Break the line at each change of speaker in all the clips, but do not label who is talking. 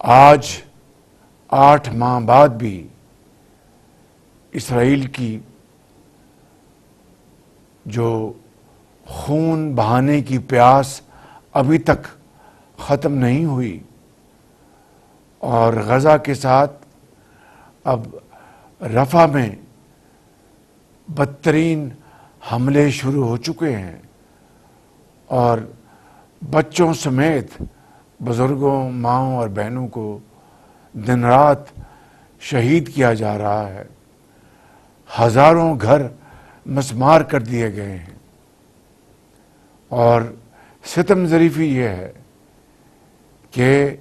آج 8 ماہ بعد بھی اسرائیل کی جو خون بہانے کی پیاس ابھی تک ختم نہیں ہوئی، اور غزہ کے ساتھ اب رفح میں بدترین حملے شروع ہو چکے ہیں، اور بچوں سمیت بزرگوں، ماؤں اور بہنوں کو دن رات شہید کیا جا رہا ہے۔ ہزاروں گھر مسمار کر دیے گئے ہیں، اور ستم ظریفی یہ ہے کہ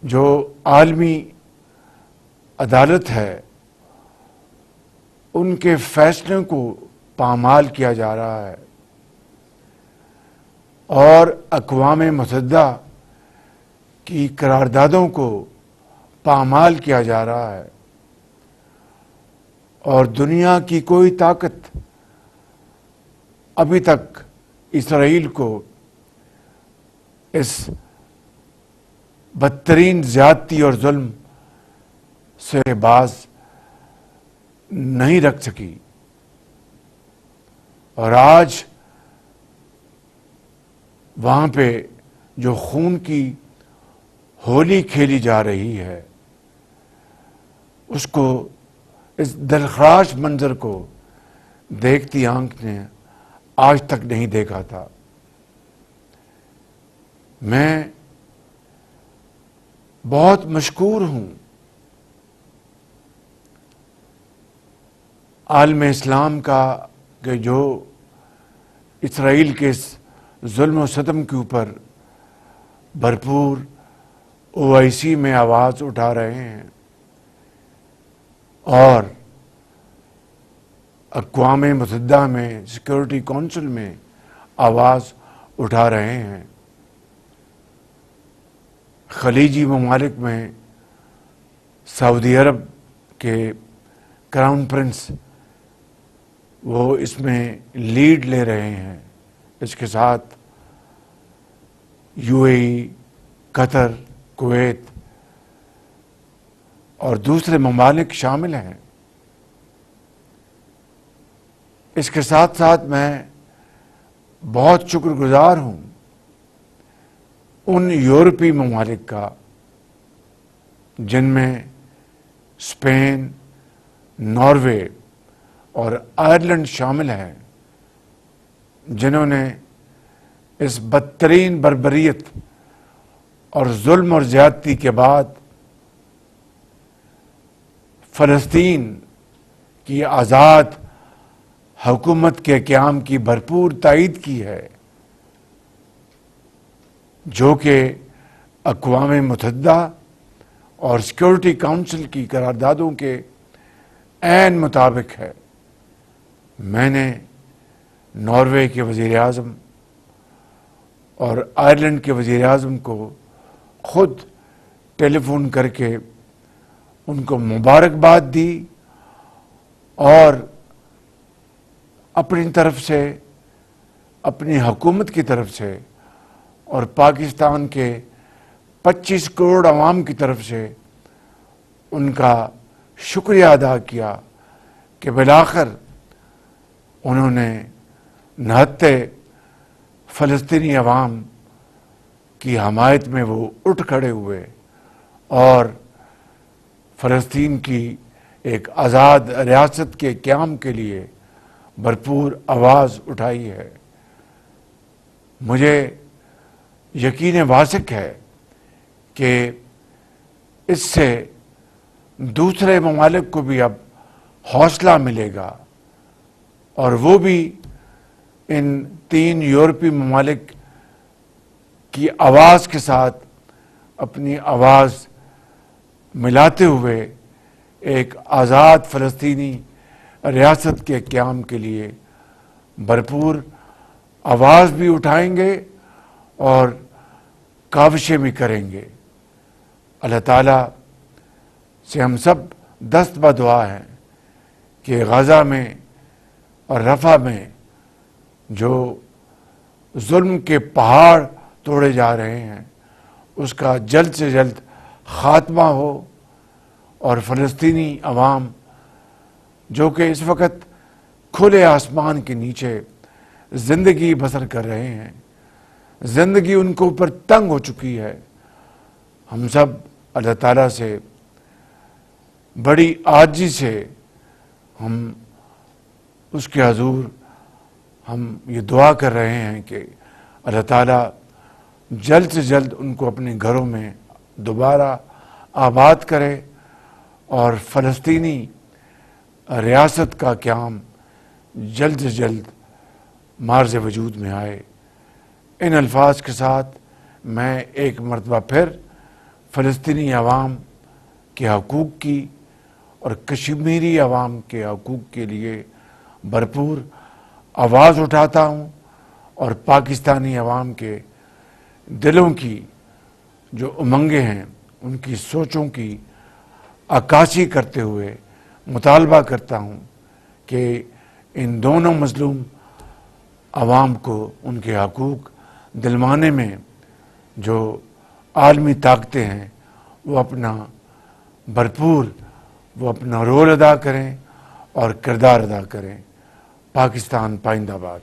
جو عالمی عدالت ہے ان کے فیصلوں کو پامال کیا جا رہا ہے، اور اقوام متحدہ کی قراردادوں کو پامال کیا جا رہا ہے، اور دنیا کی کوئی طاقت ابھی تک اسرائیل کو اس بدترین زیادتی اور ظلم سے باز نہیں رکھ سکی۔ اور آج وہاں پہ جو خون کی ہولی کھیلی جا رہی ہے، اس کو، اس دلخراش منظر کو دیکھتی آنکھ نے آج تک نہیں دیکھا تھا۔ میں بہت مشکور ہوں عالم اسلام کا کہ جو اسرائیل کے اس ظلم و ستم کے اوپر بھرپور OIC میں آواز اٹھا رہے ہیں، اور اقوام متحدہ میں سیکورٹی کونسل میں آواز اٹھا رہے ہیں۔ خلیجی ممالک میں سعودی عرب کے کراؤن پرنس وہ اس میں لیڈ لے رہے ہیں، اس کے ساتھ UAE، قطر، کویت اور دوسرے ممالک شامل ہیں۔ اس کے ساتھ ساتھ میں بہت شکر گزار ہوں ان یورپی ممالک کا جن میں اسپین، ناروے اور آئرلینڈ شامل ہیں، جنہوں نے اس بدترین بربریت اور ظلم اور زیادتی کے بعد فلسطین کی آزاد حکومت کے قیام کی بھرپور تائید کی ہے، جو کہ اقوام متحدہ اور سیکورٹی کونسل کی قراردادوں کے عین مطابق ہے۔ میں نے ناروے کے وزیر اعظم اور آئرلینڈ کے وزیر اعظم کو خود ٹیلی فون کر کے ان کو مبارکباد دی، اور اپنی طرف سے، اپنی حکومت کی طرف سے اور پاکستان کے 25 کروڑ عوام کی طرف سے ان کا شکریہ ادا کیا کہ بالآخر انہوں نے نہتے فلسطینی عوام کی حمایت میں وہ اٹھ کھڑے ہوئے اور فلسطین کی ایک آزاد ریاست کے قیام کے لیے بھرپور آواز اٹھائی ہے۔ مجھے یقین واثق ہے کہ اس سے دوسرے ممالک کو بھی اب حوصلہ ملے گا، اور وہ بھی ان 3 یورپی ممالک کی آواز کے ساتھ اپنی آواز ملاتے ہوئے ایک آزاد فلسطینی ریاست کے قیام کے لیے بھرپور آواز بھی اٹھائیں گے اور کاوشیں بھی کریں گے۔ اللہ تعالیٰ سے ہم سب دست بدعا ہیں کہ غزہ میں اور رفح میں جو ظلم کے پہاڑ توڑے جا رہے ہیں اس کا جلد سے جلد خاتمہ ہو اور فلسطینی عوام جو کہ اس وقت کھلے آسمان کے نیچے زندگی بسر کر رہے ہیں، زندگی ان کے اوپر تنگ ہو چکی ہے، ہم سب اللہ تعالیٰ سے بڑی عاجزی سے ہم اس کے حضور ہم یہ دعا کر رہے ہیں کہ اللہ تعالیٰ جلد سے جلد ان کو اپنے گھروں میں دوبارہ آباد کرے اور فلسطینی ریاست کا قیام جلد سے جلد مارز وجود میں آئے۔ ان الفاظ کے ساتھ میں ایک مرتبہ پھر فلسطینی عوام کے حقوق کی اور کشمیری عوام کے حقوق کے لیے بھرپور آواز اٹھاتا ہوں، اور پاکستانی عوام کے دلوں کی جو امنگیں ہیں ان کی سوچوں کی عکاسی کرتے ہوئے مطالبہ کرتا ہوں کہ ان دونوں مظلوم عوام کو ان کے حقوق دلوانے میں جو عالمی طاقتیں ہیں وہ اپنا بھرپور رول ادا کریں اور کردار ادا کریں۔ پاکستان پائندہ باد۔